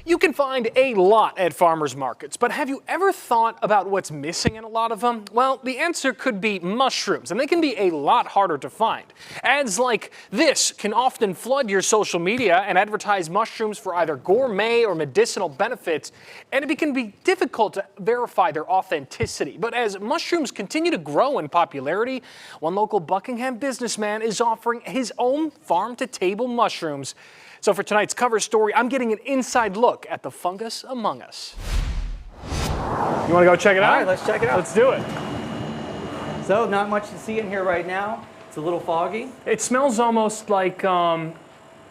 You can find a lot at farmers markets, but have you ever thought about what's missing in a lot of them? Well, the answer could be mushrooms, and they can be a lot harder to find. Ads like this can often flood your social media and advertise mushrooms for either gourmet or medicinal benefits, and it can be difficult to verify their authenticity. But as mushrooms continue to grow in popularity, one local Buckingham businessman is offering his own farm-to-table mushrooms. So for tonight's cover story, I'm getting an inside look at the fungus among us. You want to go check it out? All right, let's check it out. Let's do it. So not much to see in here right now. It's a little foggy. It smells almost like,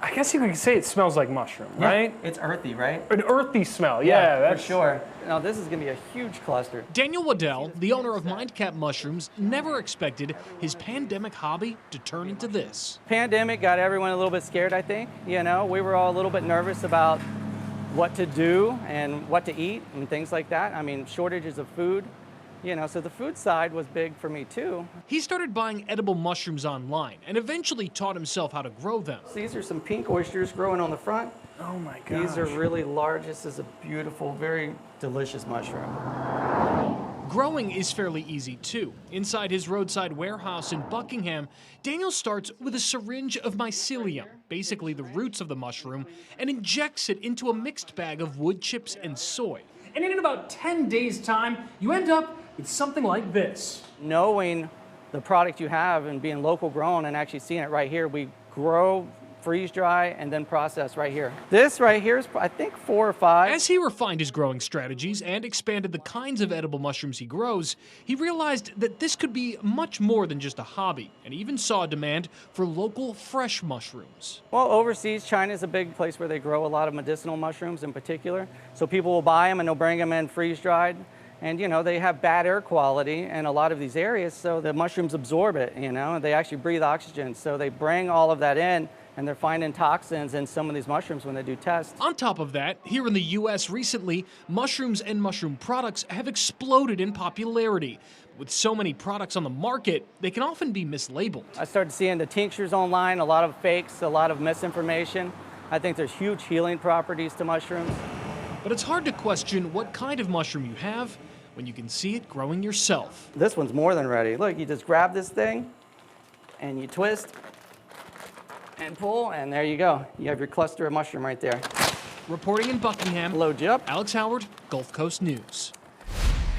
I guess you could say it smells like mushroom, right? It's earthy, right? An earthy smell, yeah, that's for sure. Now this is going to be a huge cluster. Daniel Waddell, the owner of Mindcap Mushrooms, never expected his pandemic hobby to turn into this. Pandemic got everyone a little bit scared, I think. You know, we were all a little bit nervous about what to do and what to eat and things like that. I mean, shortages of food. You know, so the food side was big for me too. He started buying edible mushrooms online and eventually taught himself how to grow them. These are some pink oysters growing on the front. Oh my gosh. These are really large. This is a beautiful, very delicious mushroom. Growing is fairly easy too. Inside his roadside warehouse in Buckingham, Daniel starts with a syringe of mycelium, basically the roots of the mushroom, and injects it into a mixed bag of wood chips and soy. And in about 10 days' time, you end up with something like this. Knowing the product you have and being local grown and actually seeing it right here, we grow, freeze dry, and then process right here. This right here is, I think, 4 or 5. As he refined his growing strategies and expanded the kinds of edible mushrooms he grows, he realized that this could be much more than just a hobby, and even saw a demand for local fresh mushrooms. Well, overseas, China's a big place where they grow a lot of medicinal mushrooms in particular. So people will buy them and they'll bring them in freeze dried. And, you know, they have bad air quality in a lot of these areas, so the mushrooms absorb it, you know, and they actually breathe oxygen. So they bring all of that in, and they're finding toxins in some of these mushrooms when they do tests. On top of that, here in the U.S. recently, mushrooms and mushroom products have exploded in popularity. With so many products on the market, they can often be mislabeled. I started seeing the tinctures online, a lot of fakes, a lot of misinformation. I think there's huge healing properties to mushrooms. But it's hard to question what kind of mushroom you have when you can see it growing yourself. This one's more than ready. Look, you just grab this thing and you twist and pull, and there you go. You have your cluster of mushroom right there. Reporting in Buckingham, Load you up. Alex Howard, Gulf Coast News.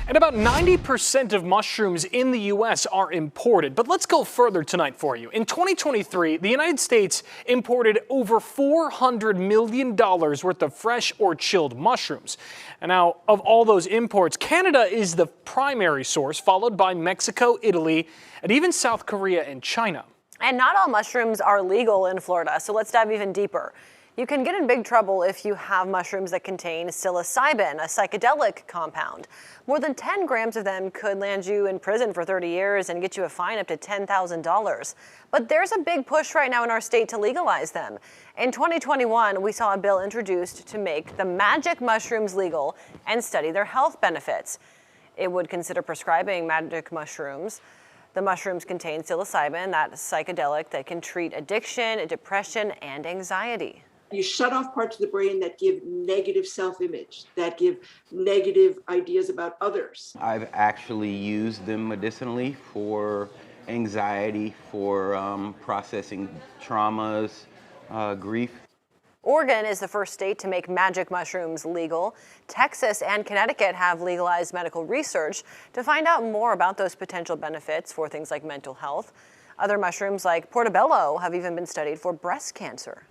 And about 90% of mushrooms in the U.S. are imported. But let's go further tonight for you. In 2023, the United States imported over $400 million worth of fresh or chilled mushrooms. And now, of all those imports, Canada is the primary source, followed by Mexico, Italy, and even South Korea and China. And not all mushrooms are legal in Florida, so let's dive even deeper. You can get in big trouble if you have mushrooms that contain psilocybin, a psychedelic compound. More than 10 grams of them could land you in prison for 30 years and get you a fine up to $10,000. But there's a big push right now in our state to legalize them. In 2021, we saw a bill introduced to make the magic mushrooms legal and study their health benefits. It would consider prescribing magic mushrooms. The mushrooms contain psilocybin, that psychedelic that can treat addiction, depression, and anxiety. You shut off parts of the brain that give negative self-image, that give negative ideas about others. I've actually used them medicinally for anxiety, for processing traumas, grief. Oregon is the first state to make magic mushrooms legal. Texas and Connecticut have legalized medical research to find out more about those potential benefits for things like mental health. Other mushrooms like portobello have even been studied for breast cancer.